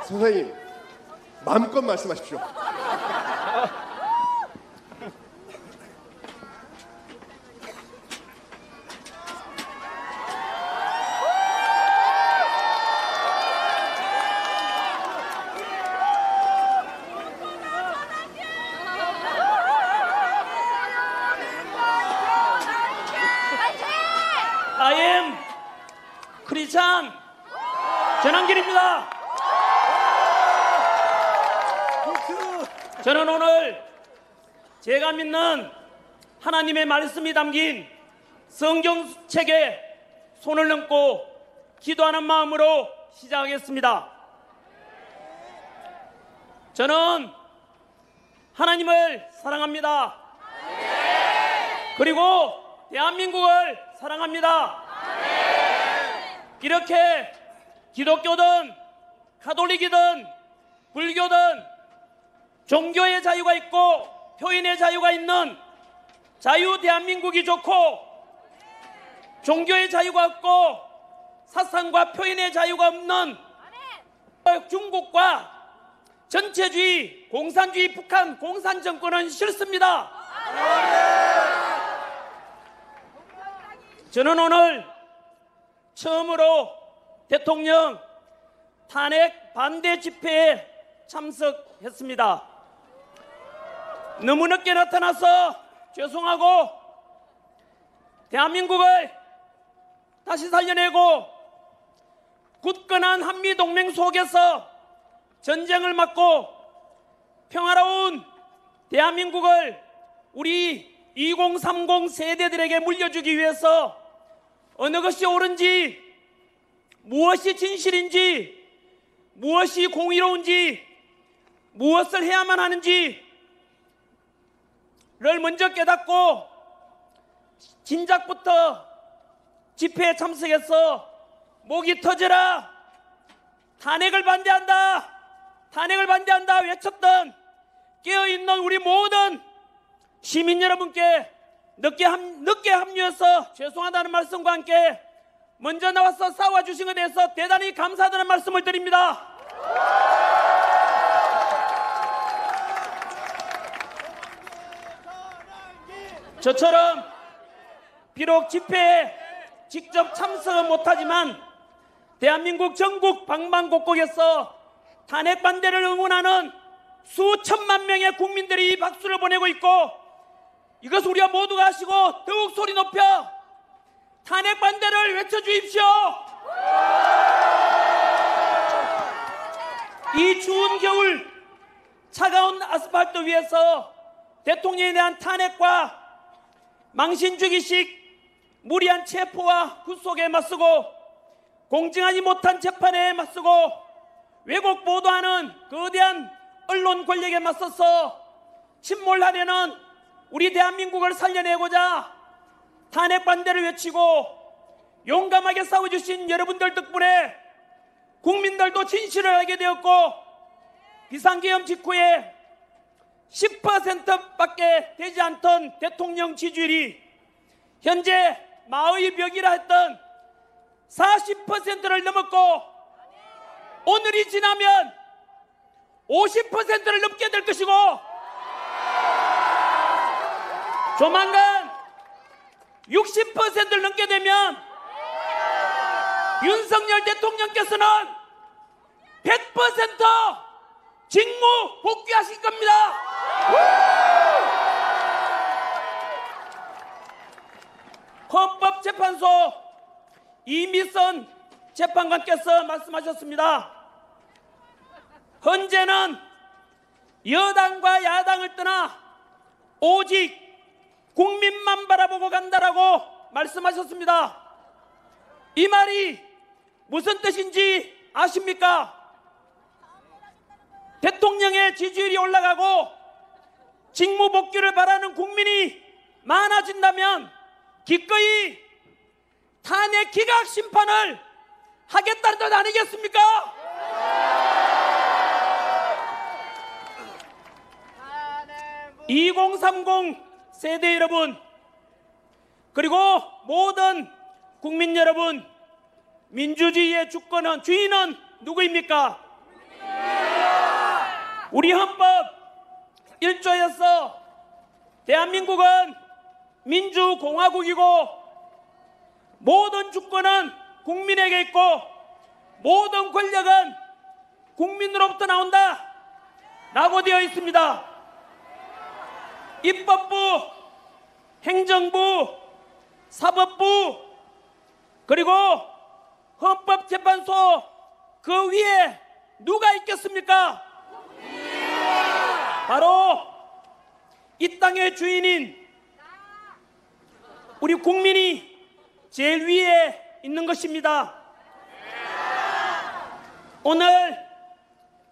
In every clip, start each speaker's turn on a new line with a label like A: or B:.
A: 선생님, 마음껏 말씀하십시오.
B: I am 크리스찬 전한길입니다. 저는 오늘 제가 믿는 하나님의 말씀이 담긴 성경책에 손을 얹고 기도하는 마음으로 시작하겠습니다. 저는 하나님을 사랑합니다. 그리고 대한민국을 사랑합니다. 이렇게 기독교든 가톨릭이든 불교든 종교의 자유가 있고 표현의 자유가 있는 자유 대한민국이 좋고, 종교의 자유가 없고 사상과 표현의 자유가 없는 중국과 전체주의 공산주의 북한 공산 정권은 싫습니다. 저는 오늘 처음으로 대통령 탄핵 반대 집회에 참석했습니다. 너무 늦게 나타나서 죄송하고, 대한민국을 다시 살려내고 굳건한 한미동맹 속에서 전쟁을 막고 평화로운 대한민국을 우리 2030 세대들에게 물려주기 위해서 어느 것이 옳은지, 무엇이 진실인지, 무엇이 공의로운지, 무엇을 해야만 하는지를 먼저 깨닫고 진작부터 집회에 참석해서 목이 터져라, 탄핵을 반대한다, 탄핵을 반대한다 외쳤던 깨어있는 우리 모든 시민 여러분께 늦게 합류해서 죄송하다는 말씀과 함께 먼저 나와서 싸워주신 것에 대해서 대단히 감사하다는 말씀을 드립니다. 저처럼 비록 집회에 직접 참석은 못하지만 대한민국 전국 방방곡곡에서 탄핵 반대를 응원하는 수천만 명의 국민들이 이 박수를 보내고 있고, 이것을 우리가 모두가 아시고 더욱 소리 높여 탄핵 반대를 외쳐주십시오. 이 추운 겨울 차가운 아스팔트 위에서 대통령에 대한 탄핵과 망신주기식 무리한 체포와 구속에 맞서고, 공정하지 못한 재판에 맞서고, 왜곡 보도하는 거대한 언론 권력에 맞서서 침몰하려는 우리 대한민국을 살려내고자 탄핵 반대를 외치고 용감하게 싸워주신 여러분들 덕분에 국민들도 진실을 알게 되었고, 비상계엄 직후에 10%밖에 되지 않던 대통령 지지율이 현재 마의 벽이라 했던 40%를 넘었고, 오늘이 지나면 50%를 넘게 될 것이고, 조만간 60%를 넘게 되면 윤석열 대통령께서는 100% 직무 복귀하실 겁니다. 헌법재판소 이미선 재판관께서 말씀하셨습니다. 헌재는 여당과 야당을 떠나 오직 국민만 바라보고 간다라고 말씀하셨습니다. 이 말이 무슨 뜻인지 아십니까? 대통령의 지지율이 올라가고 직무 복귀를 바라는 국민이 많아진다면 기꺼이 탄핵 기각 심판을 하겠다는 뜻 아니겠습니까? 2030 세대 여러분, 그리고 모든 국민 여러분, 민주주의의 주인은 누구입니까? 우리 헌법 1조에서 대한민국은 민주공화국이고 모든 주권은 국민에게 있고 모든 권력은 국민으로부터 나온다 라고 되어 있습니다. 입법부, 행정부, 사법부, 그리고 헌법재판소 그 위에 누가 있겠습니까? 바로 이 땅의 주인인 우리 국민이 제일 위에 있는 것입니다. 오늘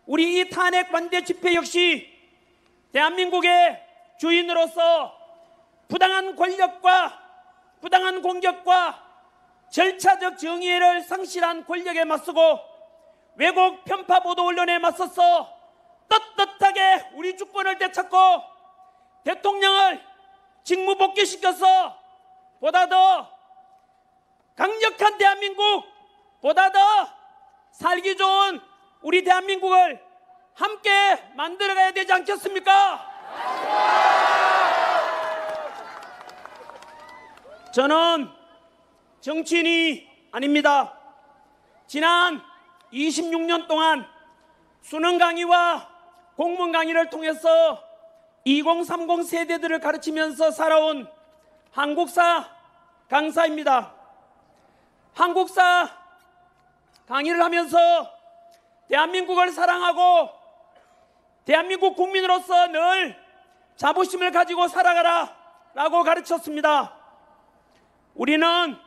B: 우리 이 탄핵 반대 집회 역시 대한민국의 주인으로서 부당한 권력과 부당한 공격과 절차적 정의를 상실한 권력에 맞서고 왜곡 편파 보도 언론에 맞서서 떳떳하게 우리 주권을 되찾고 대통령을 직무 복귀시켜서 보다 더 강력한 대한민국, 보다 더 살기 좋은 우리 대한민국을 함께 만들어가야 되지 않겠습니까? 저는 정치인이 아닙니다. 지난 26년 동안 수능 강의와 공문 강의를 통해서 2030 세대들을 가르치면서 살아온 한국사 강사입니다. 한국사 강의를 하면서 대한민국을 사랑하고 대한민국 국민으로서 늘 자부심을 가지고 살아가라 라고 가르쳤습니다. 우리는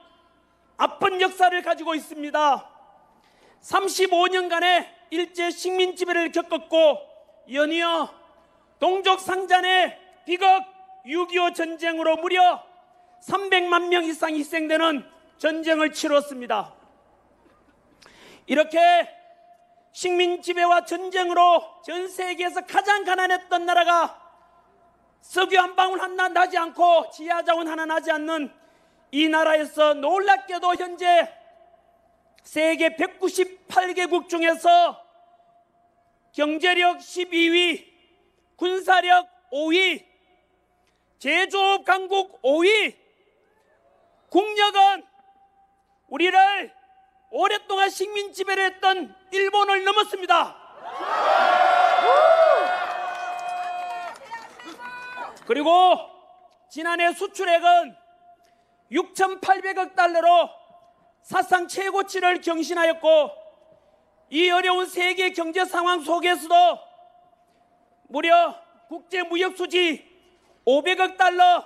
B: 아픈 역사를 가지고 있습니다. 35년간의 일제 식민 지배를 겪었고 연이어 동족 상잔의 비극 6.25 전쟁으로 무려 300만 명 이상 희생되는 전쟁을 치렀습니다. 이렇게 식민 지배와 전쟁으로 전 세계에서 가장 가난했던 나라가 석유 한 방울 하나 나지 않고 지하 자원 하나 나지 않는 이 나라에서 놀랍게도 현재 세계 198개국 중에서 경제력 12위, 군사력 5위, 제조업 강국 5위, 국력은 우리를 오랫동안 식민 지배를 했던 일본을 넘었습니다. 그리고 지난해 수출액은 6,800억 달러로 사상 최고치를 경신하였고 이 어려운 세계 경제 상황 속에서도 무려 국제 무역 수지 500억 달러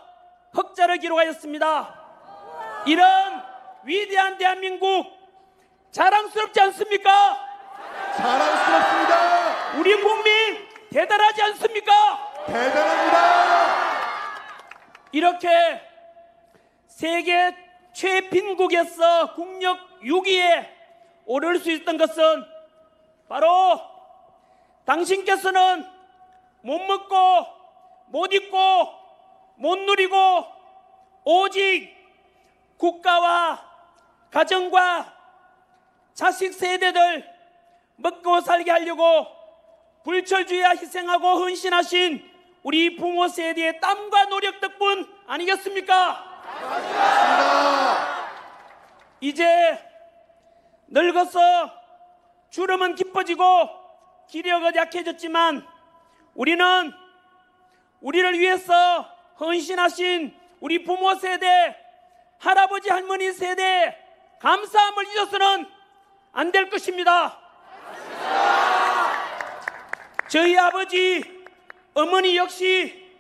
B: 흑자를 기록하였습니다. 이런 위대한 대한민국 자랑스럽지 않습니까?
A: 자랑스럽습니다.
B: 우리 국민 대단하지 않습니까?
A: 대단합니다.
B: 이렇게 세계 최빈국에서 국력 6위에 오를 수 있던 것은 바로 당신께서는 못 먹고 못 입고 못 누리고 오직 국가와 가정과 자식 세대들 먹고 살게 하려고 불철주야 희생하고 헌신하신 우리 부모 세대의 땀과 노력 덕분 아니겠습니까?
A: 맞습니다.
B: 이제 늙어서 주름은 깊어지고 기력은 약해졌지만 우리는 우리를 위해서 헌신하신 우리 부모 세대, 할아버지 할머니 세대의 감사함을 잊어서는 안 될 것입니다. 저희 아버지, 어머니 역시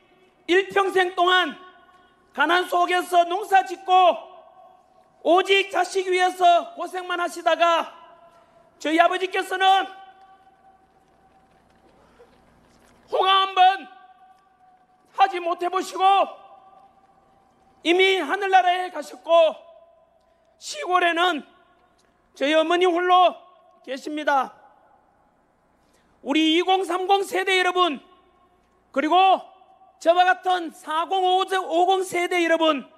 B: 일평생 동안 가난 속에서 농사 짓고 오직 자식 위해서 고생만 하시다가 저희 아버지께서는 호강 한번 하지 못해 보시고 이미 하늘나라에 가셨고 시골에는 저희 어머니 홀로 계십니다. 우리 2030 세대 여러분, 그리고 저와 같은 4050 세대 여러분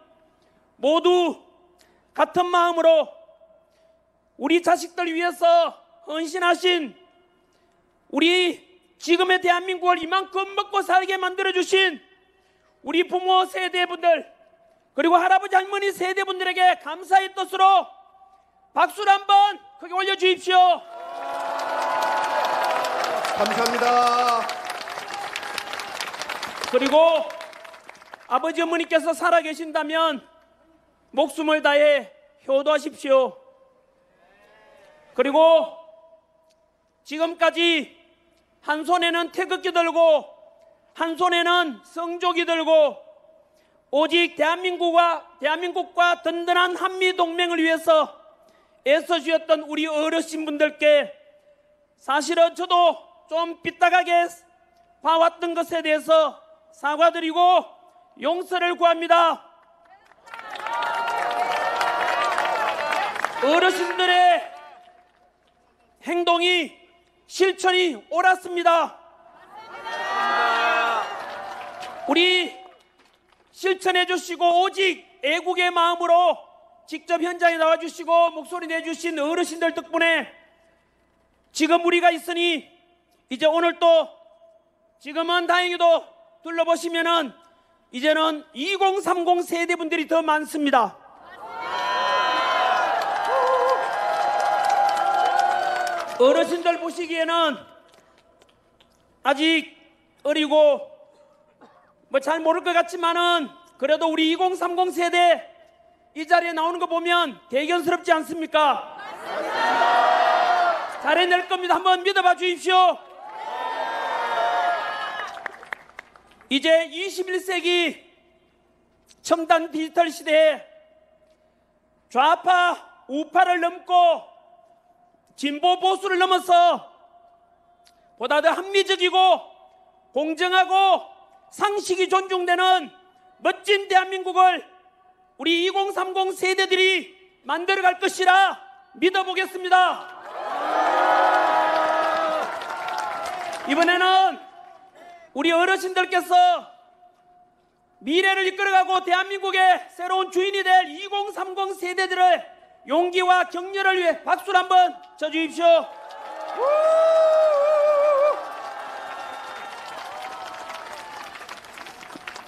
B: 모두 같은 마음으로 우리 자식들 위해서 헌신하신 우리 지금의 대한민국을 이만큼 먹고 살게 만들어주신 우리 부모 세대분들, 그리고 할아버지 할머니 세대분들에게 감사의 뜻으로 박수를 한번 크게 올려주십시오.
A: 감사합니다.
B: 그리고 아버지 어머니께서 살아계신다면 목숨을 다해 효도하십시오. 그리고 지금까지 한 손에는 태극기 들고 한 손에는 성조기 들고 오직 대한민국과 든든한 한미동맹을 위해서 애써주셨던 우리 어르신분들께 사실은 저도 좀 삐딱하게 봐왔던 것에 대해서 사과드리고 용서를 구합니다. 어르신들의 행동이 실천이 옳았습니다. 우리 실천해 주시고 오직 애국의 마음으로 직접 현장에 나와 주시고 목소리 내주신 어르신들 덕분에 지금 우리가 있으니 이제 오늘 또 지금은 다행히도 둘러보시면은 이제는 2030 세대분들이 더 많습니다. 어르신들 보시기에는 아직 어리고 뭐 잘 모를 것 같지만은 그래도 우리 2030 세대 이 자리에 나오는 거 보면 대견스럽지 않습니까? 잘해낼 겁니다. 한번 믿어봐 주십시오. 이제 21세기 첨단 디지털 시대에 좌파 우파를 넘고 진보 보수를 넘어서 보다 더 합리적이고 공정하고 상식이 존중되는 멋진 대한민국을 우리 2030 세대들이 만들어갈 것이라 믿어보겠습니다. 이번에는 우리 어르신들께서 미래를 이끌어가고 대한민국의 새로운 주인이 될 2030 세대들의 용기와 격려를 위해 박수를 한번 쳐주십시오.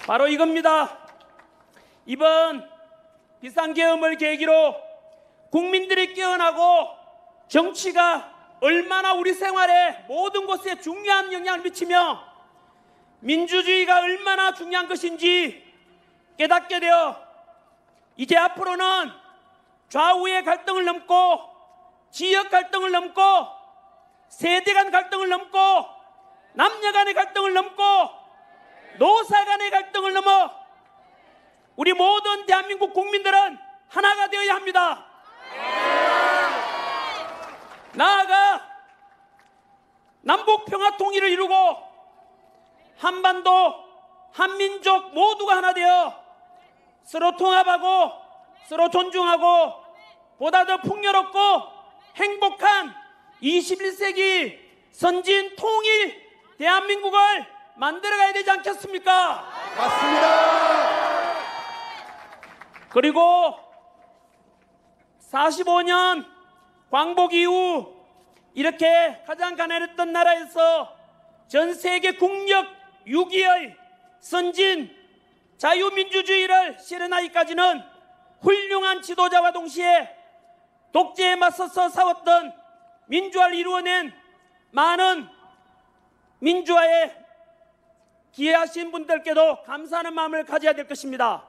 B: 바로 이겁니다. 이번 비상계엄을 계기로 국민들이 깨어나고 정치가 얼마나 우리 생활에 모든 곳에 중요한 영향을 미치며 민주주의가 얼마나 중요한 것인지 깨닫게 되어 이제 앞으로는 좌우의 갈등을 넘고 지역 갈등을 넘고 세대 간 갈등을 넘고 남녀 간의 갈등을 넘고 노사 간의 갈등을 넘어 우리 모든 대한민국 국민들은 하나가 되어야 합니다. 나아가 남북 평화 통일을 이루고 한반도 한민족 모두가 하나 되어 서로 통합하고 서로 존중하고 보다 더 풍요롭고 행복한 21세기 선진 통일 대한민국을 만들어가야 되지 않겠습니까?
A: 맞습니다.
B: 그리고 45년 광복 이후 이렇게 가장 가난했던 나라에서 전 세계 국력 6위의 선진 자유민주주의를 실현하기까지는 훌륭한 지도자와 동시에 독재에 맞서서 싸웠던 민주화를 이루어낸 많은 민주화에 기여하신 분들께도 감사하는 마음을 가져야 될 것입니다.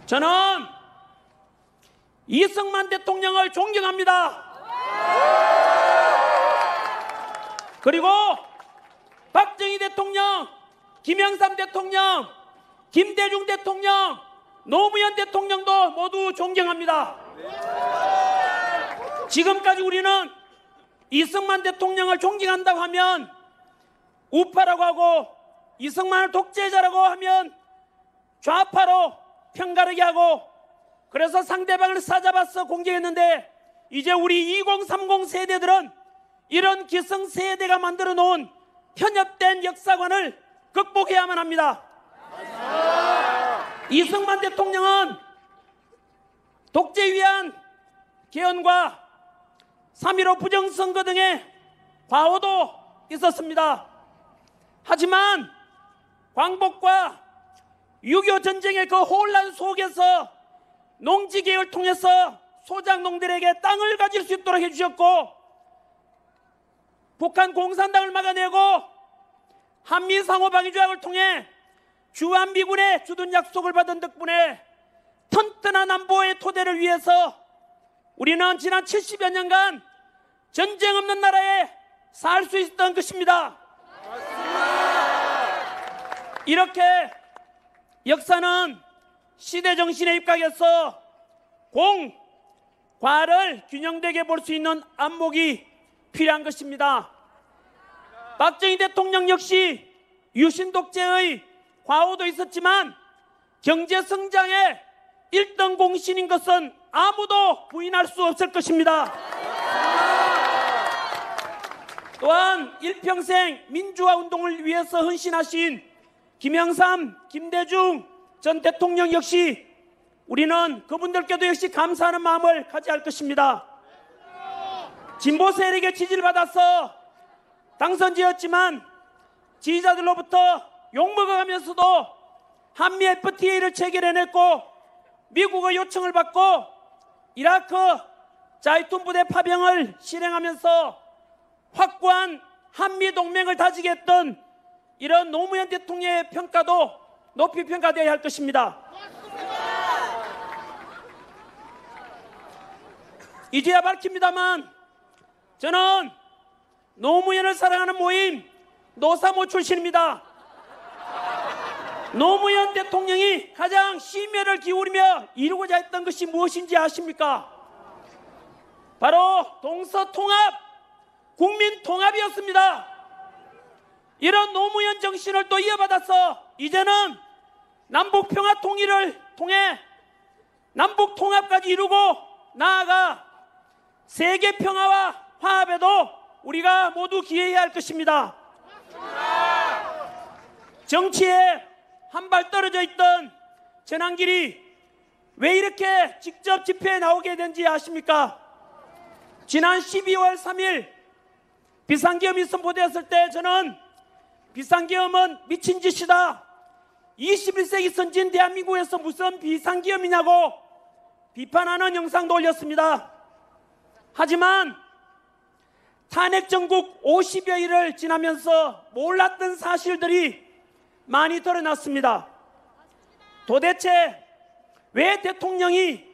B: 저는 이승만 대통령을 존경합니다. 그리고 박정희 대통령, 김영삼 대통령, 김대중 대통령, 노무현 대통령도 모두 존경합니다. 지금까지 우리는 이승만 대통령을 존경한다고 하면 우파라고 하고 이승만을 독재자라고 하면 좌파로 편가르게 하고 그래서 상대방을 사잡아서 공격했는데 이제 우리 2030 세대들은 이런 기성세대가 만들어 놓은 편협된 역사관을 극복해야만 합니다. 이승만 대통령은 독재 위한 개헌과 3.15 부정선거 등의 과오도 있었습니다. 하지만 광복과 6.25 전쟁의 그 혼란 속에서 농지개혁을 통해서 소작농들에게 땅을 가질 수 있도록 해주셨고, 북한 공산당을 막아내고 한미 상호방위조약을 통해 주한미군의 주둔 약속을 받은 덕분에 튼튼한 안보의 토대를 위해서 우리는 지난 70여 년간 전쟁 없는 나라에 살 수 있었던 것입니다. 이렇게 역사는 시대 정신에 입각해서 공, 과를 균형되게 볼 수 있는 안목이 필요한 것입니다. 박정희 대통령 역시 유신 독재의 과오도 있었지만 경제 성장의 1등 공신인 것은 아무도 부인할 수 없을 것입니다. 또한 일평생 민주화 운동을 위해서 헌신하신 김영삼, 김대중 전 대통령 역시 우리는 그분들께도 역시 감사하는 마음을 가져야 할 것입니다. 진보 세력의 지지를 받아서 당선되었지만 지지자들로부터 욕먹어가면서도 한미 FTA를 체결해냈고 미국의 요청을 받고 이라크 자이툰 부대 파병을 실행하면서 확고한 한미 동맹을 다지게 했던 이런 노무현 대통령의 평가도 높이 평가되어야 할 것입니다. 이제야 밝힙니다만 저는 노무현을 사랑하는 모임 노사모 출신입니다. 노무현 대통령이 가장 심혈을 기울이며 이루고자 했던 것이 무엇인지 아십니까? 바로 동서통합, 국민통합이었습니다. 이런 노무현 정신을 또 이어받아서 이제는 남북평화 통일을 통해 남북통합까지 이루고 나아가 세계평화와 화합에도 우리가 모두 기여해야 할 것입니다. 정치에 한 발 떨어져 있던 전한길이 왜 이렇게 직접 집회에 나오게 된지 아십니까? 지난 12월 3일 비상계엄이 선포되었을 때 저는 비상계엄은 미친 짓이다, 21세기 선진 대한민국에서 무슨 비상계엄이냐고 비판하는 영상도 올렸습니다. 하지만 탄핵 정국 50여일을 지나면서 몰랐던 사실들이 많이 드러났습니다. 도대체 왜 대통령이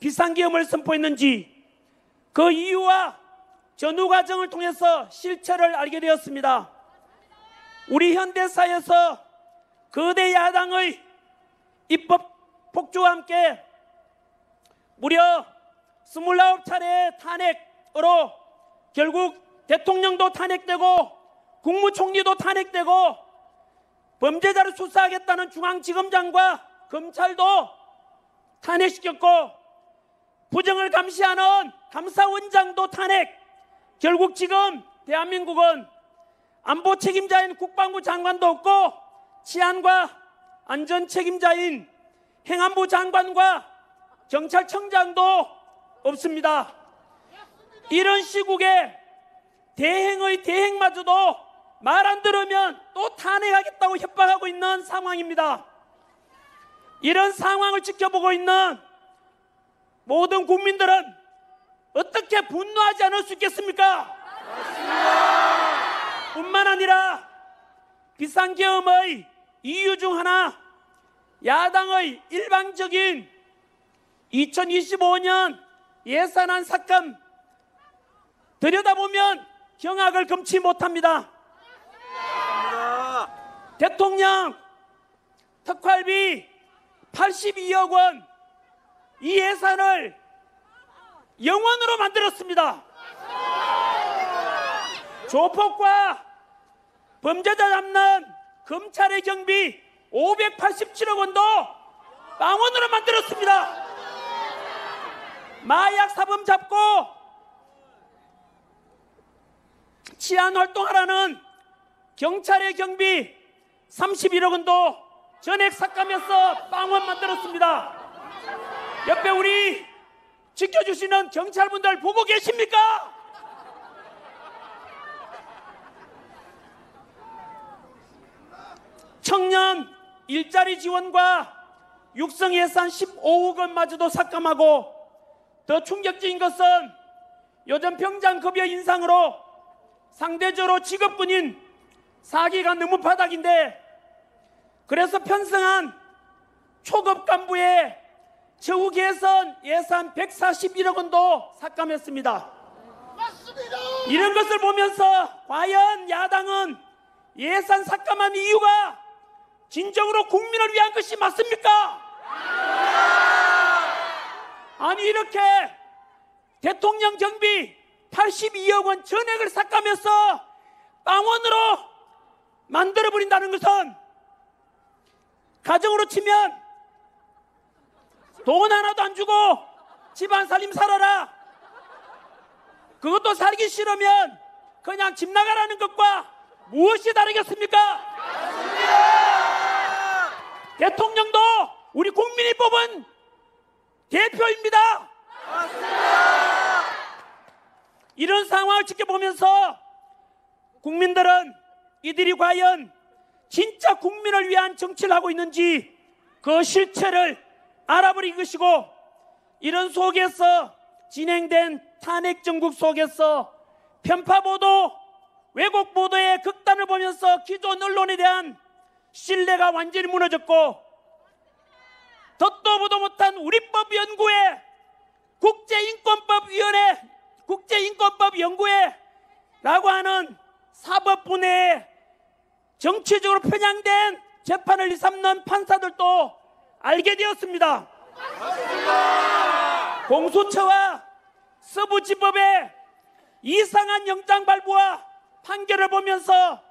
B: 비상계엄을 선포했는지 그 이유와 전후 과정을 통해서 실체를 알게 되었습니다. 우리 현대사에서 거대 야당의 입법 폭주와 함께 무려 29차례의 탄핵으로 결국 대통령도 탄핵되고 국무총리도 탄핵되고 범죄자를 수사하겠다는 중앙지검장과 검찰도 탄핵시켰고 부정을 감시하는 감사원장도 탄핵. 결국 지금 대한민국은 안보 책임자인 국방부 장관도 없고 치안과 안전 책임자인 행안부 장관과 경찰청장도 없습니다. 이런 시국에 대행의 대행마저도 말 안 들으면 또 탄핵하겠다고 협박하고 있는 상황입니다. 이런 상황을 지켜보고 있는 모든 국민들은 어떻게 분노하지 않을 수 있겠습니까? 뿐만 아니라 비상계엄의 이유 중 하나, 야당의 일방적인 2025년 예산안 삭감, 들여다보면 경악을 금치 못합니다. 대통령 특활비 82억 원, 이 예산을 영원으로 만들었습니다. 조폭과 범죄자 잡는 검찰의 경비 587억 원도 빵원으로 만들었습니다. 마약 사범 잡고 치안 활동하라는 경찰의 경비 31억 원도 전액 삭감해서 빵원 만들었습니다. 옆에 우리 지켜주시는 경찰분들 보고 계십니까? 청년 일자리 지원과 육성 예산 15억 원마저도 삭감하고, 더 충격적인 것은 요즘 병장 급여 인상으로 상대적으로 직업군인 사기가 너무 바닥인데, 그래서 편성한 초급 간부의 처우 개선 예산 141억 원도 삭감했습니다.
A: 맞습니다.
B: 이런 것을 보면서 과연 야당은 예산 삭감한 이유가 진정으로 국민을 위한 것이 맞습니까? 아니, 이렇게 대통령 경비 82억 원 전액을 삭감해서 빵원으로 만들어버린다는 것은, 가정으로 치면 돈 하나도 안 주고 집안 살림 살아라, 그것도 살기 싫으면 그냥 집 나가라는 것과 무엇이 다르겠습니까? 대통령도 우리 국민이 뽑은 대표입니다. 이런 상황을 지켜보면서 국민들은 이들이 과연 진짜 국민을 위한 정치를 하고 있는지 그 실체를 알아버린 것이고, 이런 속에서 진행된 탄핵 정국 속에서 편파보도, 왜곡보도의 극단을 보면서 기존 언론에 대한 신뢰가 완전히 무너졌고, 덧도 보도 못한 우리법연구회, 국제인권법연구회라고 하는 사법부 내에 정치적으로 편향된 재판을 일삼는 판사들도 알게 되었습니다. 공수처와 서부지법의 이상한 영장 발부와 판결을 보면서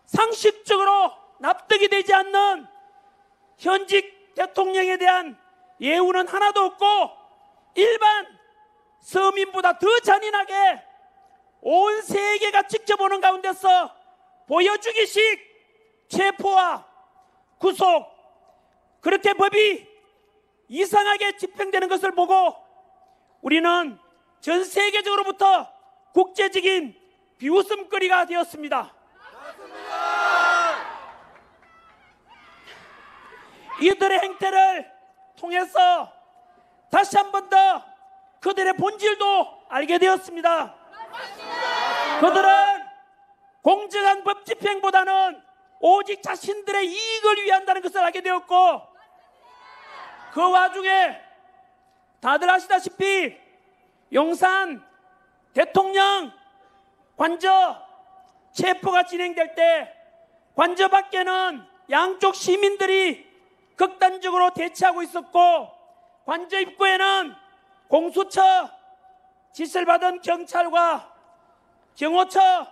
B: 상식적으로 납득이 되지 않는 현직 대통령에 대한 예우는 하나도 없고, 일반 서민보다 더 잔인하게 온 세계가 지켜보는 가운데서 보여주기식 체포와 구속, 그렇게 법이 이상하게 집행되는 것을 보고 우리는 전 세계적으로부터 국제적인 비웃음거리가 되었습니다. 이들의 행태를 통해서 다시 한 번 더 그들의 본질도 알게 되었습니다. 그들은 공정한 법 집행보다는 오직 자신들의 이익을 위한다는 것을 알게 되었고, 그 와중에 다들 아시다시피 용산 대통령 관저 체포가 진행될 때 관저 밖에는 양쪽 시민들이 극단적으로 대치하고 있었고, 관저 입구에는 공수처 지시를 받은 경찰과 경호처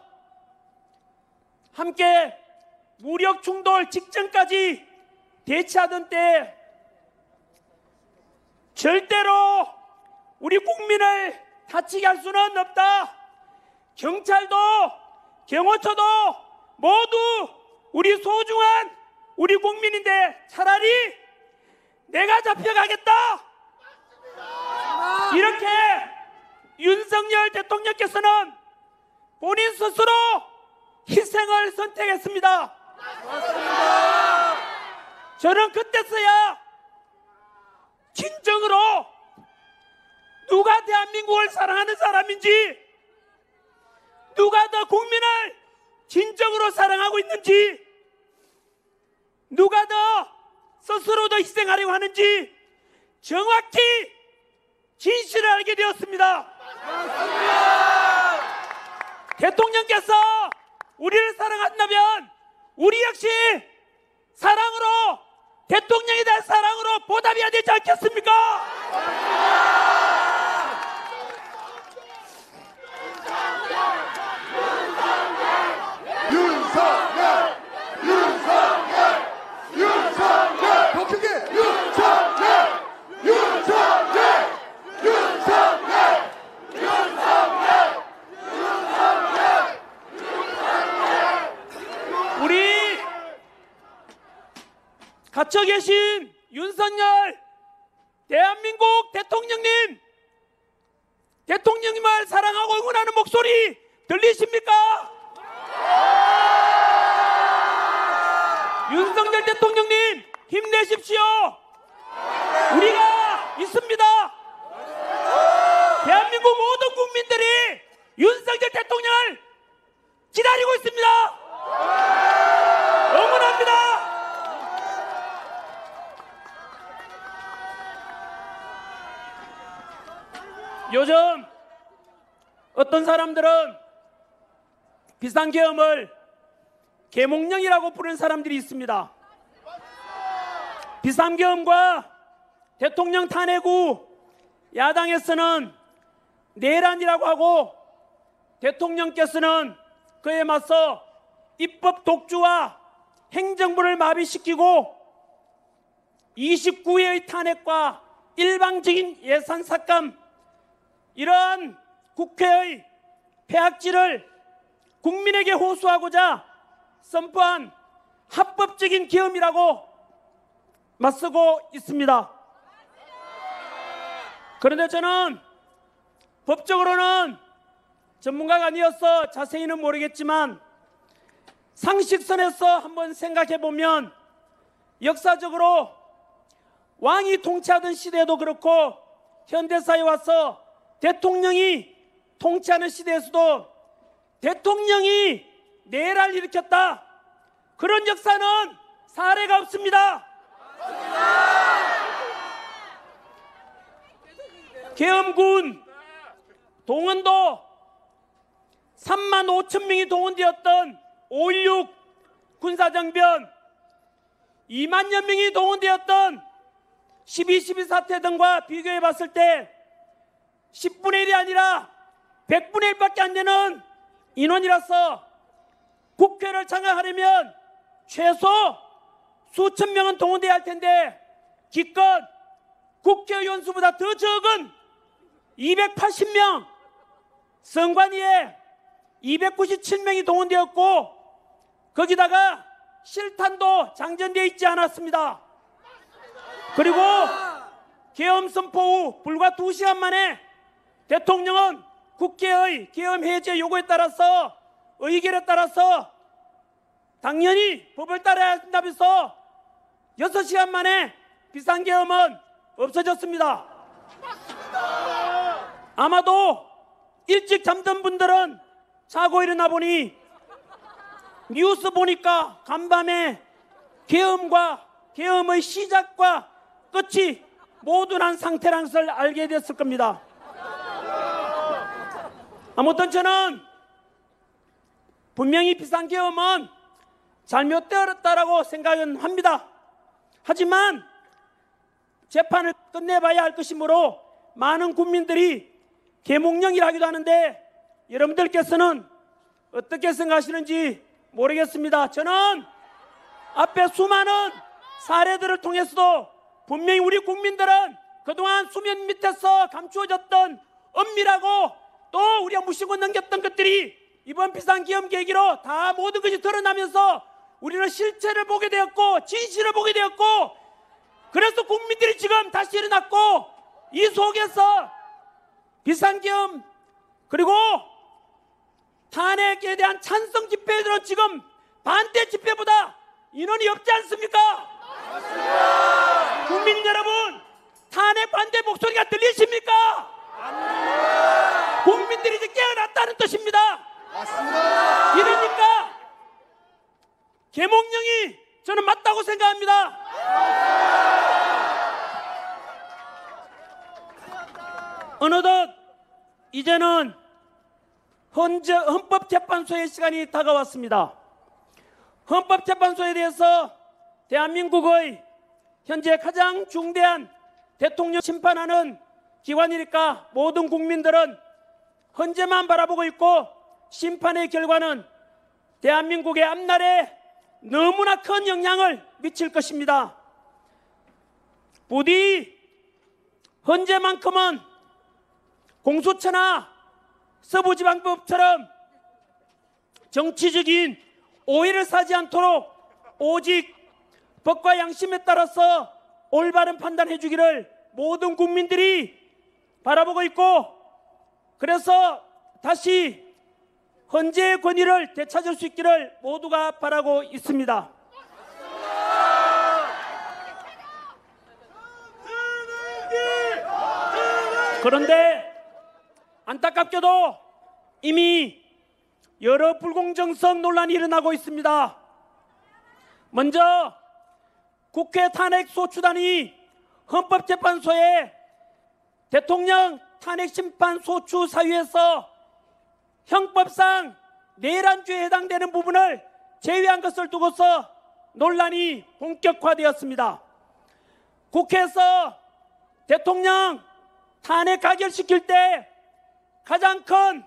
B: 함께 무력 충돌 직전까지 대치하던 때 절대로 우리 국민을 다치게 할 수는 없다. 경찰도 경호처도 모두 우리 소중한 우리 국민인데 차라리 내가 잡혀가겠다. 이렇게 윤석열 대통령께서는 본인 스스로 희생을 선택했습니다. 저는 그때서야 진정으로 누가 대한민국을 사랑하는 사람인지, 누가 더 국민을 진정으로 사랑하고 있는지, 누가 더 스스로 더 희생하려고 하는지 정확히 진실을 알게 되었습니다. 대통령께서 우리를 사랑한다면 우리 역시 사랑으로, 대통령에 대한 사랑으로 보답해야 되지 않겠습니까?
A: 윤석열! 윤석열! 윤석열! 더 크게! 윤석열! 윤석열! 윤석열! 윤석열! 윤석열!
B: 우리 갇혀 계신 윤석열 대한민국 대통령님, 대통령님을 사랑하고 응원하는 목소리 들리십니까? 윤석열 대통령님 힘내십시오. 우리가 있습니다. 대한민국 모든 국민들이 윤석열 대통령을 기다리고 있습니다. 응원합니다. 요즘 어떤 사람들은 비상계엄을 계몽령이라고 부르는 사람들이 있습니다. 비상계엄과 대통령 탄핵 후 야당에서는 내란이라고 하고 대통령께서는 그에 맞서 입법 독주와 행정부를 마비시키고 29회의 탄핵과 일방적인 예산 삭감, 이러한 국회의 폐악질을 국민에게 호소하고자 선포한 합법적인 계엄이라고 맞서고 있습니다. 그런데 저는 법적으로는 전문가가 아니어서 자세히는 모르겠지만 상식선에서 한번 생각해 보면 역사적으로 왕이 통치하던 시대에도 그렇고 현대사에 와서 대통령이 통치하는 시대에서도 대통령이 내란을 일으켰다, 그런 역사는 사례가 없습니다. 계엄군 동원도 3만 5천 명이 동원되었던 5.16 군사정변, 2만여 명이 동원되었던 12.12 사태 등과 비교해 봤을 때 10분의 1이 아니라 100분의 1밖에 안 되는 인원이라서 국회를 장악하려면 최소 수천 명은 동원돼야 할 텐데 기껏 국회의원 수보다 더 적은 280명, 선관위에 297명이 동원되었고 거기다가 실탄도 장전되어 있지 않았습니다. 그리고 계엄 선포 후 불과 2시간 만에 대통령은 국회의 계엄 해제 요구에 따라서, 의결에 따라서 당연히 법을 따라야 한다면서 6시간 만에 비상계엄은 없어졌습니다. 아마도 일찍 잠든 분들은 자고 일어나 보니 뉴스 보니까 간밤에 계엄의 시작과 끝이 모두 난 상태라는 것을 알게 됐을 겁니다. 아무튼 저는 분명히 비상계엄은 잘못되었다라고 생각은 합니다. 하지만 재판을 끝내봐야 할 것이므로 많은 국민들이 계몽령이라 하기도 하는데 여러분들께서는 어떻게 생각하시는지 모르겠습니다. 저는 앞에 수많은 사례들을 통해서도 분명히 우리 국민들은 그동안 수면 밑에서 감추어졌던 엄밀하고 또 우리가 무시고 넘겼던 것들이 이번 비상계엄 계기로 다 모든 것이 드러나면서 우리는 실체를 보게 되었고 진실을 보게 되었고, 그래서 국민들이 지금 다시 일어났고 이 속에서 비상계엄 그리고 탄핵에 대한 찬성 집회들은 지금 반대 집회보다 인원이 없지 않습니까? 맞습니다. 국민 여러분, 탄핵 반대 목소리가 들리십니까? 맞습니다. 국민들이 이제 깨어났다는 뜻입니다.
A: 맞습니다.
B: 이러니까 계몽령이 저는 맞다고 생각합니다. 어느덧 이제는 헌법재판소의 시간이 다가왔습니다. 헌법재판소에 대해서 대한민국의 현재 가장 중대한 대통령 심판하는 기관이니까 모든 국민들은 헌재만 바라보고 있고 심판의 결과는 대한민국의 앞날에 너무나 큰 영향을 미칠 것입니다. 부디 헌재만큼은 공수처나 서부지방법처럼 정치적인 오해를 사지 않도록 오직 법과 양심에 따라서 올바른 판단해 주기를 모든 국민들이 바라보고 있고, 그래서 다시 헌재의 권위를 되찾을 수 있기를 모두가 바라고 있습니다. 그런데 안타깝게도 이미 여러 불공정성 논란이 일어나고 있습니다. 먼저 국회 탄핵소추단이 헌법재판소에 대통령 탄핵심판소추 사유에서 형법상 내란죄에 해당되는 부분을 제외한 것을 두고서 논란이 본격화되었습니다. 국회에서 대통령 탄핵 가결시킬 때 가장 큰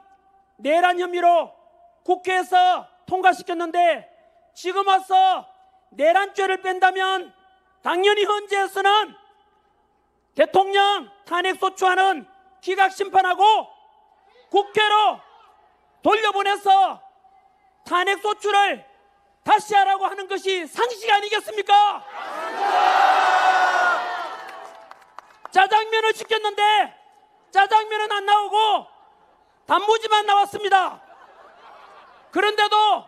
B: 내란 혐의로 국회에서 통과시켰는데 지금 와서 내란죄를 뺀다면 당연히 헌재에서는 대통령 탄핵소추안은 기각심판하고 국회로 돌려보내서 탄핵소추를 다시 하라고 하는 것이 상식 아니겠습니까? 짜장면을 시켰는데 짜장면은 안 나오고 단무지만 나왔습니다. 그런데도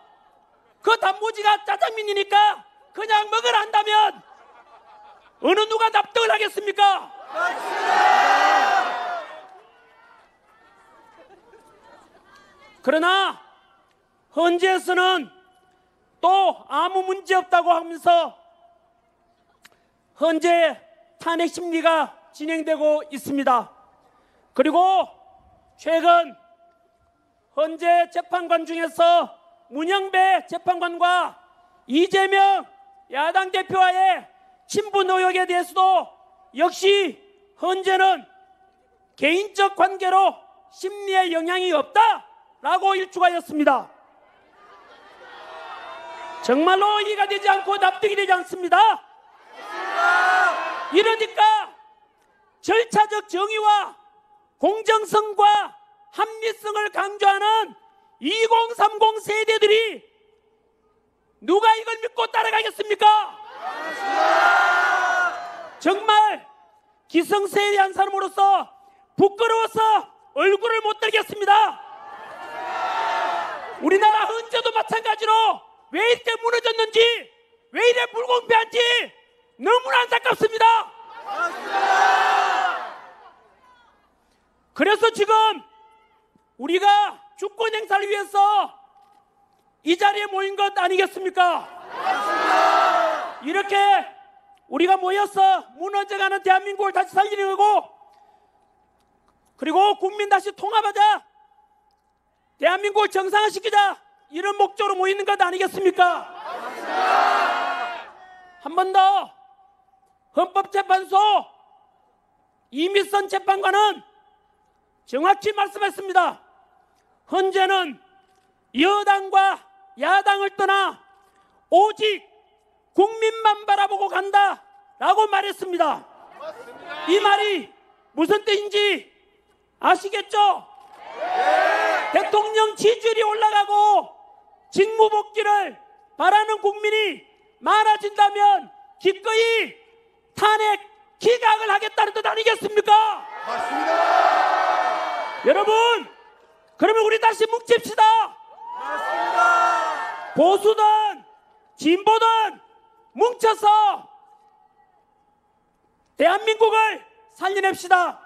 B: 그 단무지가 짜장면이니까 그냥 먹으라 한다면 어느 누가 납득을 하겠습니까? 그러나 헌재에서는 또 아무 문제 없다고 하면서 헌재 탄핵 심리가 진행되고 있습니다. 그리고 최근 헌재 재판관 중에서 문영배 재판관과 이재명 야당 대표와의 친분 의혹에 대해서도 역시 헌재는 개인적 관계로 심리에 영향이 없다라고 일축하였습니다. 정말로 이해가 되지 않고 납득이 되지 않습니다. 이러니까 절차적 정의와 공정성과 합리성을 강조하는 2030 세대들이 누가 이걸 믿고 따라가겠습니까? 정말 기성세대한 사람으로서 부끄러워서 얼굴을 못 들겠습니다. 우리나라 헌재도 마찬가지로 왜 이렇게 무너졌는지, 왜 이래 불공평한지 너무나 안타깝습니다. 그래서 지금 우리가 주권 행사를 위해서 이 자리에 모인 것 아니겠습니까? 이렇게 우리가 모여서 무너져가는 대한민국을 다시 살리려고, 그리고 국민 다시 통합하자, 대한민국을 정상화시키자, 이런 목적으로 모이는 것 아니겠습니까? 한 번 더 헌법재판소 이미선 재판관은 정확히 말씀했습니다. 헌재는 여당과 야당을 떠나 오직 국민만 바라보고 간다라고 말했습니다. 이 말이 무슨 뜻인지 아시겠죠? 대통령 지지율이 올라가고 직무복귀를 바라는 국민이 많아진다면 기꺼이 탄핵 기각을 하겠다는 뜻 아니겠습니까?
A: 맞습니다.
B: 여러분, 그러면 우리 다시 뭉칩시다.
A: 맞습니다.
B: 보수든 진보든 뭉쳐서 대한민국을 살려냅시다.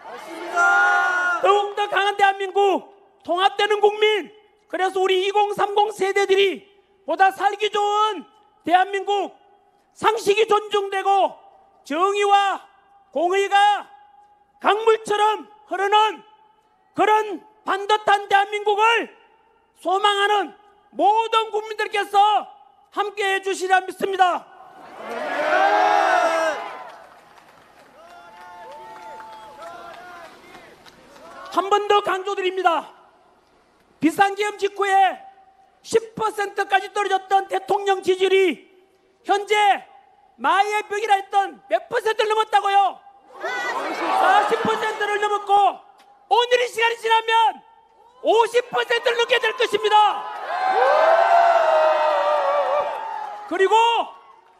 A: 맞습니다.
B: 더욱더 강한 대한민국, 통합되는 국민, 그래서 우리 2030 세대들이 보다 살기 좋은 대한민국, 상식이 존중되고 정의와 공의가 강물처럼 흐르는 그런 반듯한 대한민국을 소망하는 모든 국민들께서 함께해 주시리라 믿습니다. 한 번 더 강조드립니다. 비상계엄 직후에 10%까지 떨어졌던 대통령 지지율이 현재 마의 벽이라 했던 몇 퍼센트를 넘었다고요? 40%를 넘었고 오늘 이 시간이 지나면 50%를 넘게 될 것입니다. 그리고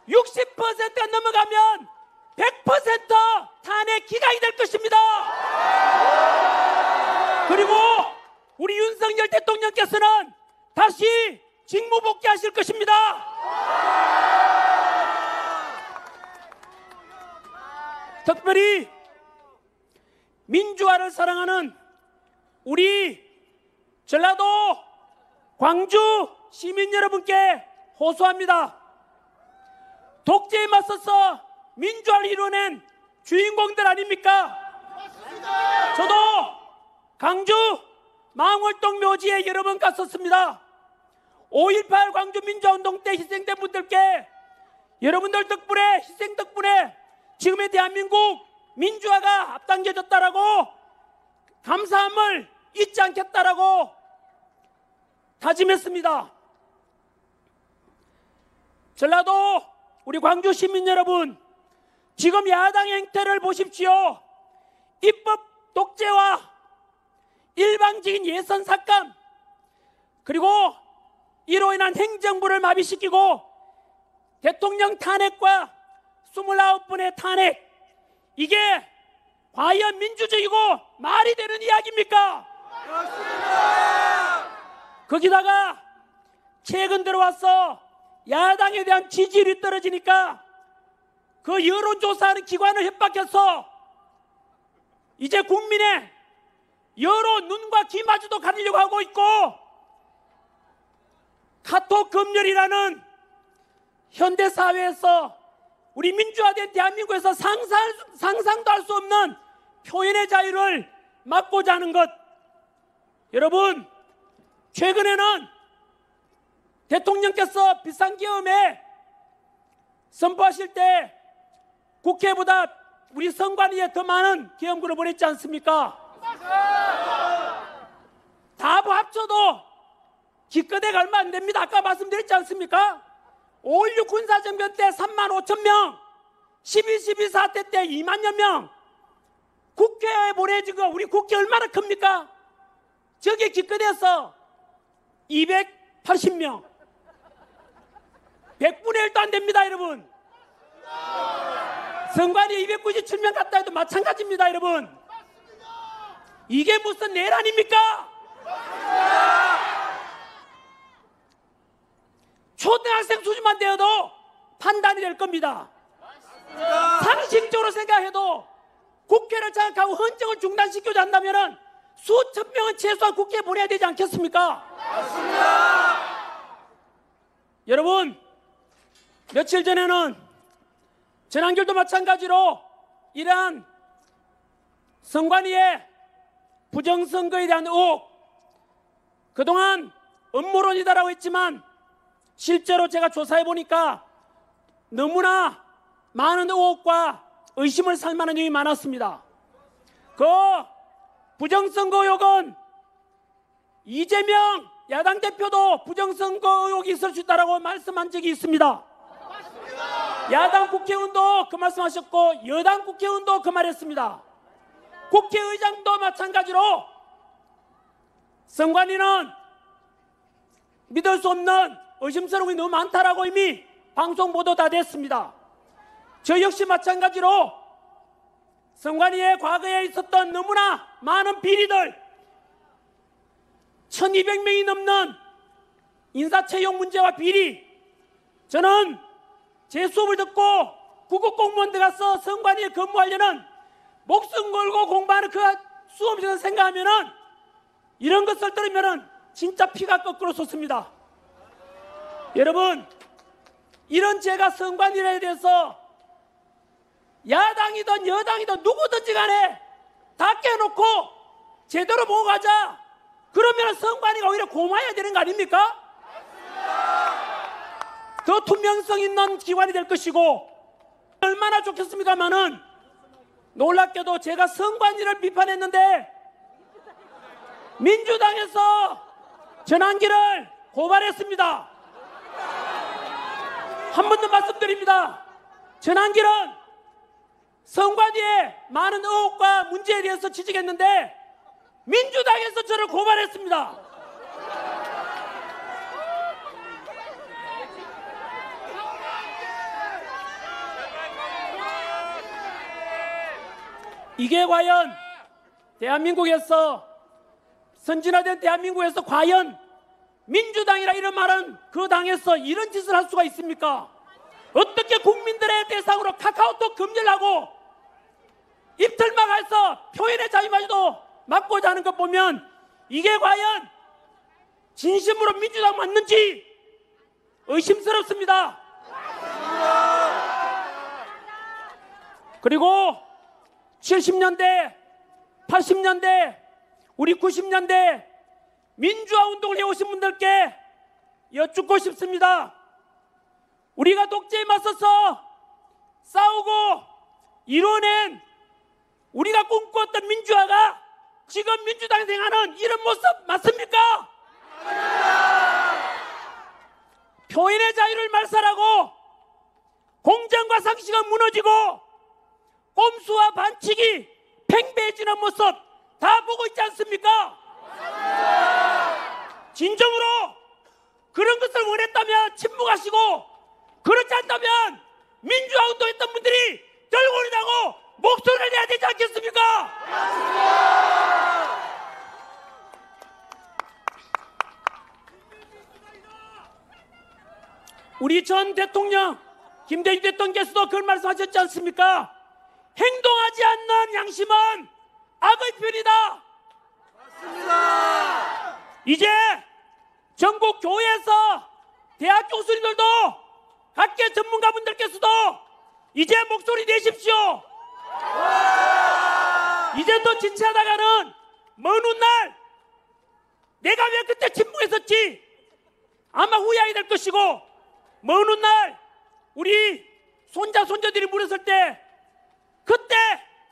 B: 60%가 넘어가면 100% 탄핵 기각이 될 것입니다. 그리고 우리 윤석열 대통령께서는 다시 직무복귀하실 것입니다. 특별히 민주화를 사랑하는 우리 전라도 광주 시민 여러분께 호소합니다. 독재에 맞서서 민주화를 이뤄낸 주인공들 아닙니까? 저도 광주 망월동 묘지에 여러 번 갔었습니다. 5.18 광주 민주화운동 때 희생된 분들께 여러분들 덕분에, 희생 덕분에 지금의 대한민국 민주화가 앞당겨졌다라고 감사함을 잊지 않겠다라고 다짐했습니다. 전라도 우리 광주 시민 여러분, 지금 야당의 행태를 보십시오. 입법 독재와 일방적인 예선 삭감, 그리고 이로 인한 행정부를 마비시키고 대통령 탄핵과 29번의 탄핵, 이게 과연 민주적이고 말이 되는 이야기입니까?
A: 맞습니다.
B: 거기다가 최근 들어와서 야당에 대한 지지율이 떨어지니까 그 여론조사하는 기관을 협박해서 이제 국민의 여론 눈과 귀마저도 가리려고 하고 있고, 카톡 검열이라는 현대사회에서 우리 민주화된 대한민국에서 상상도 할 수 없는 표현의 자유를 막고자 하는 것. 여러분, 최근에는 대통령께서 비상계엄에 선포하실 때 국회보다 우리 선관위에 더 많은 계엄군을 보냈지 않습니까? 다 합쳐도 기껏해가 얼마 안 됩니다. 아까 말씀드렸지 않습니까? 5.16 군사정변 때 35,000명, 12.12 사태 때 2만여 명, 국회에 보내진 거, 우리 국회 얼마나 큽니까? 저게 기껏해서 280명, 100분의 1도 안 됩니다, 여러분. 선관위 297명 갔다 해도 마찬가지입니다, 여러분. 이게 무슨 내란입니까? 초등학생 수준만 되어도 판단이 될 겁니다. 상식적으로 생각해도 국회를 장악하고 헌정을 중단시키지 않는다면 수천 명은 최소한 국회에 보내야 되지 않겠습니까?
A: 맞습니다.
B: 여러분, 며칠 전에는 전한결도 마찬가지로 이러한 선관위의 부정선거에 대한 의혹, 그동안 음모론이다라고 했지만 실제로 제가 조사해 보니까 너무나 많은 의혹과 의심을 살 만한 내용이 많았습니다. 그 부정선거 의혹은 이재명 야당 대표도 부정선거 의혹이 있을 수 있다고 말씀한 적이 있습니다. 야당 국회의원도 그 말씀하셨고 여당 국회의원도 그 말했습니다. 국회의장도 마찬가지로 선관위는 믿을 수 없는 의심스러운 게 너무 많다라고 이미 방송 보도 다 됐습니다. 저 역시 마찬가지로 선관위에 과거에 있었던 너무나 많은 비리들, 1200명이 넘는 인사채용 문제와 비리, 저는 제 수업을 듣고 구급 공무원들 가서 선관위에 근무하려는 목숨 걸고 공부하는 그 수업을 생각하면은 이런 것을 들으면은 진짜 피가 거꾸로 솟습니다. 여러분, 이런 제가 선관위에 대해서 야당이든 여당이든 누구든지 간에 다 깨놓고 제대로 보고 가자. 그러면 선관위가 오히려 고마워야 되는 거 아닙니까? 더 투명성 있는 기관이 될 것이고, 얼마나 좋겠습니까마는 놀랍게도 제가 선관위를 비판했는데 민주당에서 전환기를 고발했습니다. 한 번 더 말씀드립니다. 전환기는 선관위의 많은 의혹과 문제에 대해서 지적했는데 민주당에서 저를 고발했습니다. 이게 과연 대한민국에서, 선진화된 대한민국에서 과연 민주당이라 이런 말은 그 당에서 이런 짓을 할 수가 있습니까? 어떻게 국민들의 대상으로 카카오톡 금지를 하고 입틀막해서 표현의 자유마저도 막고자 하는 것 보면 이게 과연 진심으로 민주당 맞는지 의심스럽습니다. 그리고 70년대, 80년대, 우리 90년대 민주화 운동을 해오신 분들께 여쭙고 싶습니다. 우리가 독재에 맞서서 싸우고 이뤄낸 우리가 꿈꾸었던 민주화가 지금 민주당이 행하는 이런 모습 맞습니까? 표현의 자유를 말살하고 공정과 상식은 무너지고 꼼수와 반칙이 팽배해지는 모습 다 보고 있지 않습니까? 진정으로 그런 것을 원했다면 침묵하시고, 그렇지 않다면 민주화 운동했던 분들이 들고 오르라고 목소리를 내야 되지 않겠습니까? 우리 전 대통령 김대중 대통령께서도 그런 말씀하셨지 않습니까? 행동하지 않는 양심은 악의 편이다.
A: 맞습니다.
B: 이제 전국 교회에서 대학 교수님들도 각계 전문가분들께서도 이제 목소리 내십시오. 이제 또 지체하다가는 먼 훗날 내가 왜 그때 침묵했었지 아마 후회하게 될 것이고, 먼 훗날 우리 손자 손자들이 물었을 때, 그때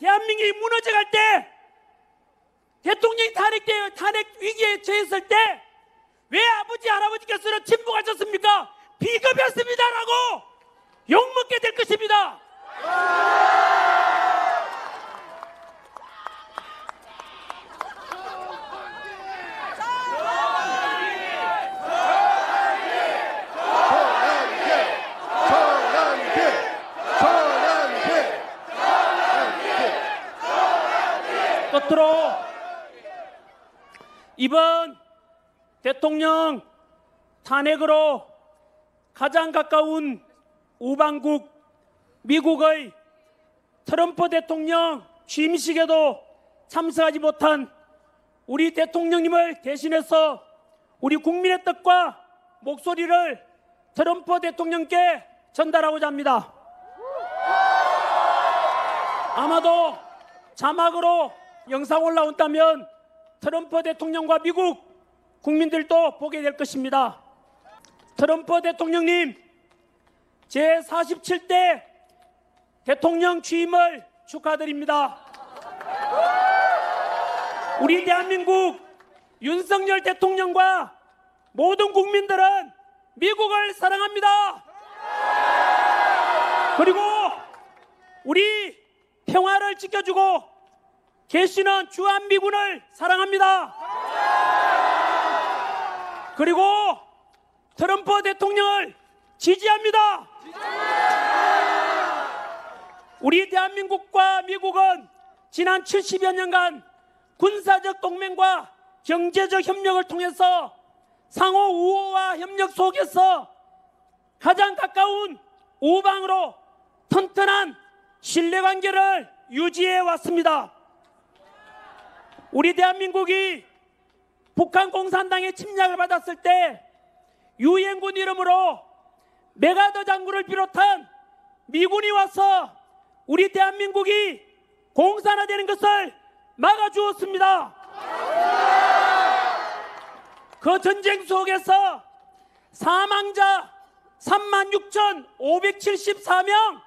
B: 대한민국이 무너져갈 때, 대통령이 탄핵 위기에 처했을 때 왜 아버지 할아버지께서는 침묵하셨습니까? 비겁했습니다라고 욕먹게 될 것입니다. 끝으로 이번 대통령 탄핵으로 가장 가까운 우방국 미국의 트럼프 대통령 취임식에도 참석하지 못한 우리 대통령님을 대신해서 우리 국민의 뜻과 목소리를 트럼프 대통령께 전달하고자 합니다. 아마도 자막으로 영상 올라온다면 트럼프 대통령과 미국 국민들도 보게 될 것입니다. 트럼프 대통령님, 제47대 대통령 취임을 축하드립니다. 우리 대한민국 윤석열 대통령과 모든 국민들은 미국을 사랑합니다. 그리고 우리 평화를 지켜주고 계시는 주한미군을 사랑합니다. 그리고 트럼프 대통령을 지지합니다. 우리 대한민국과 미국은 지난 70여 년간 군사적 동맹과 경제적 협력을 통해서 상호 우호와 협력 속에서 가장 가까운 우방으로 튼튼한 신뢰관계를 유지해 왔습니다. 우리 대한민국이 북한 공산당의 침략을 받았을 때 유엔군 이름으로 메가더 장군을 비롯한 미군이 와서 우리 대한민국이 공산화되는 것을 막아주었습니다. 그 전쟁 속에서 사망자 36,574명,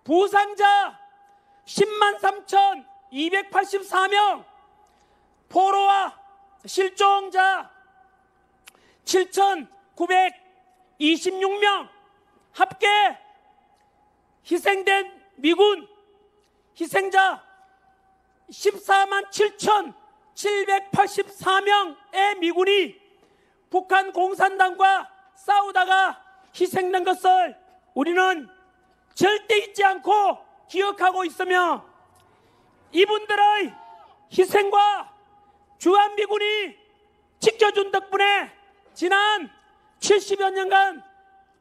B: 부상자 103,284명, 포로와 실종자 7,926명, 합계 희생된 미군 희생자 14만 7,784명의 미군이 북한 공산당과 싸우다가 희생된 것을 우리는 절대 잊지 않고 기억하고 있으며, 이분들의 희생과 주한미군이 지켜준 덕분에 지난 70여 년간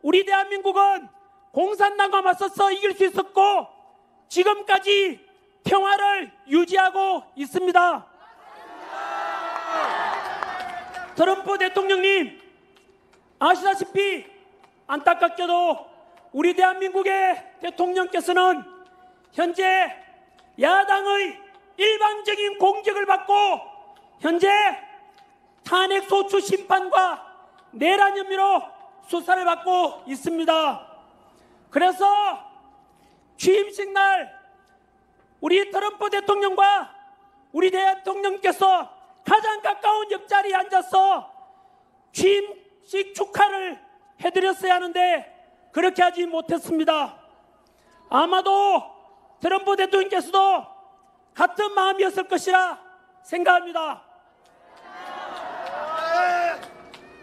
B: 우리 대한민국은 공산당과 맞서서 이길 수 있었고, 지금까지 평화를 유지하고 있습니다. 트럼프 대통령님, 아시다시피 안타깝게도 우리 대한민국의 대통령께서는 현재 야당의 일방적인 공격을 받고 현재 탄핵소추 심판과 내란 혐의로 수사를 받고 있습니다. 그래서 취임식 날 우리 트럼프 대통령과 우리 대통령께서 가장 가까운 옆자리에 앉아서 취임식 축하를 해드렸어야 하는데 그렇게 하지 못했습니다. 아마도 트럼프 대통령께서도 같은 마음이었을 것이라 생각합니다.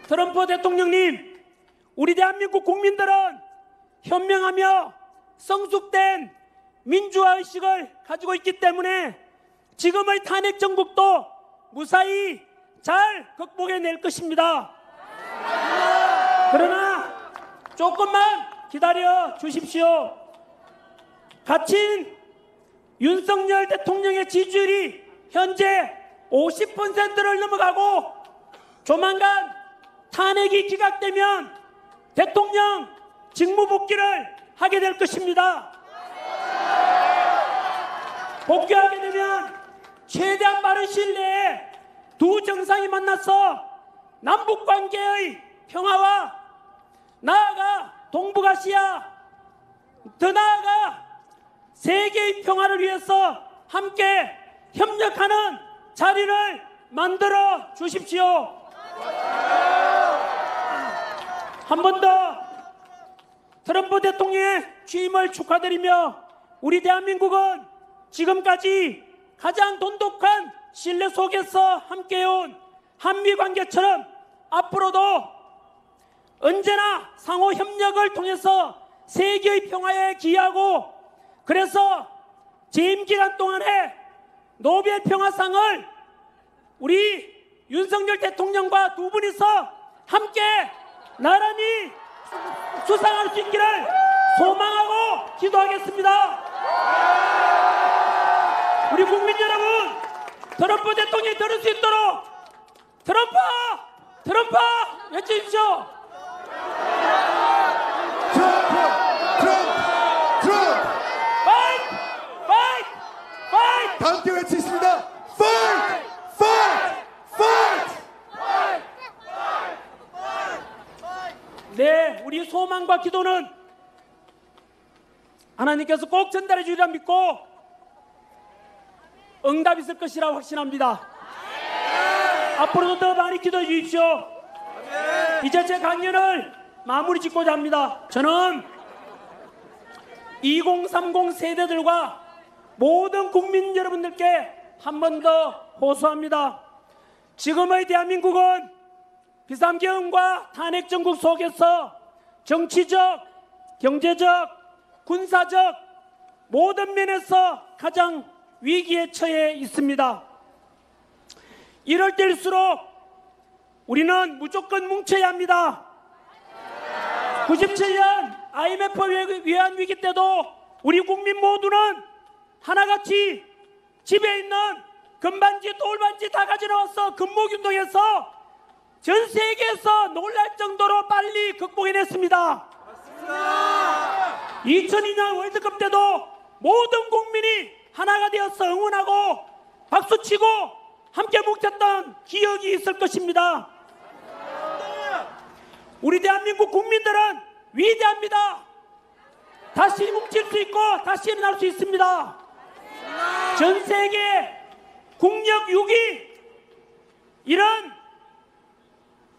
B: 트럼프 대통령님, 우리 대한민국 국민들은 현명하며 성숙된 민주화의식을 가지고 있기 때문에 지금의 탄핵 정국도 무사히 잘 극복해낼 것입니다. 그러나 조금만 기다려 주십시오. 갇힌 윤석열 대통령의 지지율이 현재 50%를 넘어가고 조만간 탄핵이 기각되면 대통령 직무 복귀를 하게 될 것입니다. 복귀하게 되면 최대한 빠른 시일 내에 두 정상이 만나서 남북관계의 평화와 나아가 동북아시아, 더 나아가 세계의 평화를 위해서 함께 협력하는 자리를 만들어 주십시오. 한 번 더 트럼프 대통령의 취임을 축하드리며 우리 대한민국은 지금까지 가장 돈독한 신뢰 속에서 함께해온 한미관계처럼 앞으로도 언제나 상호 협력을 통해서 세계의 평화에 기여하고, 그래서 재임 기간 동안에 노벨 평화상을 우리 윤석열 대통령과 두 분이서 함께 나란히 수상할 수 있기를 소망하고 기도하겠습니다. 우리 국민 여러분, 트럼프 대통령이 들을 수 있도록 트럼프! 트럼프! 외쳐주십시오.
A: 트럼프! 트럼프! 트럼프!
B: 파이트! 파이트! 파이트!
A: 다 함께 외치겠습니다. 파이트! 파이트! 파이트!
B: 네, 우리 소망과 기도는 하나님께서 꼭 전달해 주리라 믿고 응답 있을 것이라 확신합니다. 앞으로도 더 많이 기도해 주십시오. 이제 제 강연을 마무리 짓고자 합니다. 저는 2030 세대들과 모든 국민 여러분들께 한 번 더 호소합니다. 지금의 대한민국은 비상계엄과 탄핵 정국 속에서 정치적, 경제적, 군사적 모든 면에서 가장 위기에 처해 있습니다. 이럴 때일수록 우리는 무조건 뭉쳐야 합니다. 97년 IMF 외환 위기 때도 우리 국민 모두는 하나같이 집에 있는 금반지, 돌반지 다 가져나와서 금목운동해서 전 세계에서 놀랄 정도로 빨리 극복해냈습니다. 2002년 월드컵 때도 모든 국민이 하나가 되어서 응원하고 박수치고 함께 뭉쳤던 기억이 있을 것입니다. 우리 대한민국 국민들은 위대합니다. 다시 뭉칠 수 있고 다시 일어날 수 있습니다. 전 세계 국력 6위, 이런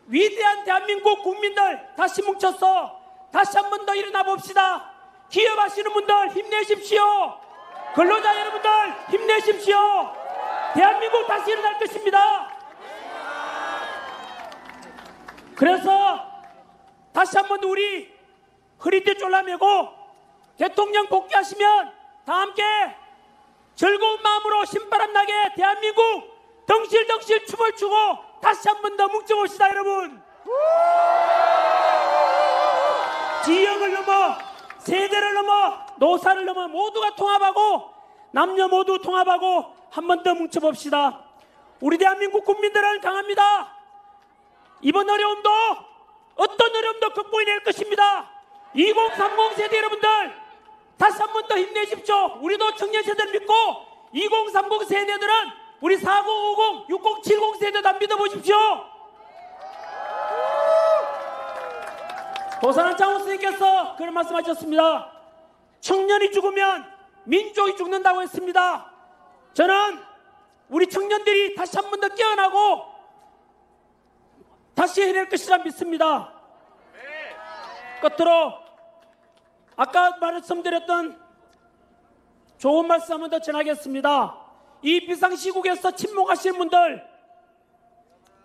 B: 위대한 대한민국 국민들 다시 뭉쳐서 다시 한 번 더 일어나 봅시다. 기업하시는 분들 힘내십시오. 근로자 여러분들 힘내십시오. 대한민국 다시 일어날 것입니다. 그래서 다시 한 번 우리 허리띠 졸라매고 대통령 복귀하시면 다 함께 즐거운 마음으로 신바람 나게 대한민국 덩실덩실 춤을 추고 다시 한 번 더 뭉쳐봅시다. 여러분, 지역을 넘어 세대를 넘어 노사를 넘어 모두가 통합하고 남녀 모두 통합하고 한 번 더 뭉쳐봅시다. 우리 대한민국 국민들은 강합니다. 이번 어려움도 어떤 어려움도 극복해낼 것입니다. 2030 세대 여러분들 다시 한 번 더 힘내십시오. 우리도 청년 세대를 믿고 2030 세대들은 우리 4950, 6070 세대도 안 믿어보십시오. 도산한 장로스님께서 그런 말씀하셨습니다. 청년이 죽으면 민족이 죽는다고 했습니다. 저는 우리 청년들이 다시 한 번 더 깨어나고 다시 해낼 것이라 믿습니다. 끝으로 아까 말씀드렸던 좋은 말씀 한 번 더 전하겠습니다. 이 비상시국에서 침묵하시는 분들,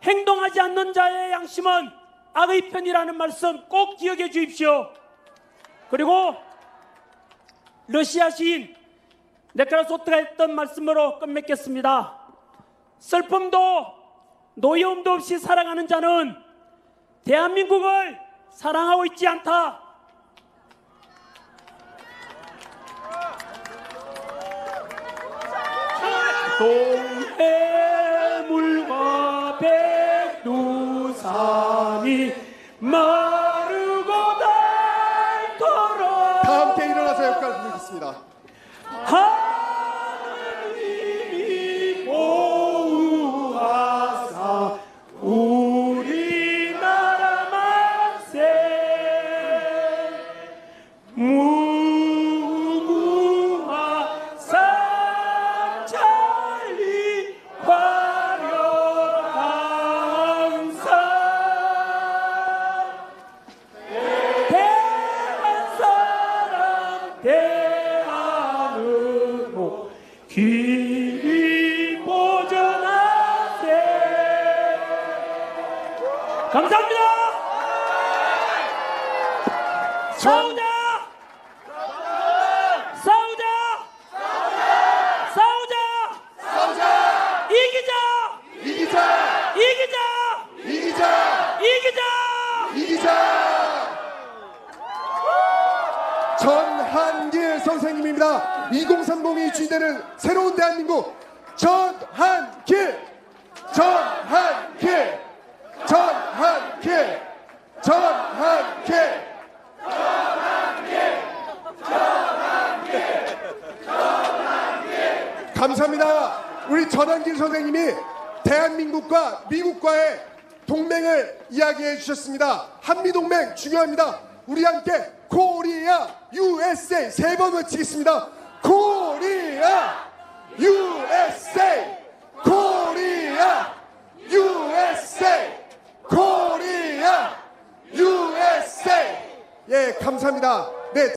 B: 행동하지 않는 자의 양심은 악의 편이라는 말씀 꼭 기억해 주십시오. 그리고 러시아 시인 네크라소트가 했던 말씀으로 끝맺겠습니다. 슬픔도 노여움도 없이 살아가는 자는 대한민국을 사랑하고 있지 않다. 동해물과 백두산이 마르고 닳도록
A: 다 함께 일어나서 역할 부르겠습니다.
B: 하느님이 보호하사 우리나라 만세 무궁화 삼천리 화려한 산 대한 사랑 대한으로 길이 보전하세. 감사합니다. 싸우자! 싸우자! 싸우자!
A: 싸우자!
B: 이기자!
A: 이기자!
B: 이기자!
A: 이기자!
B: 이기자!
A: 이기자! 전한길 선생님입니다. 2030이 주인되는 새로운 대한민국 전한길! 전한길! 전한길! 전한길! 감사합니다. 우리 전한길 선생님이 대한민국과 미국과의 동맹을 이야기해 주셨습니다. 한미동맹 중요합니다. 우리 함께 코리아 USA 세 번 외치겠습니다. 코리아 USA 코리아 USA 코리아 USA. 예, 감사합니다. 네.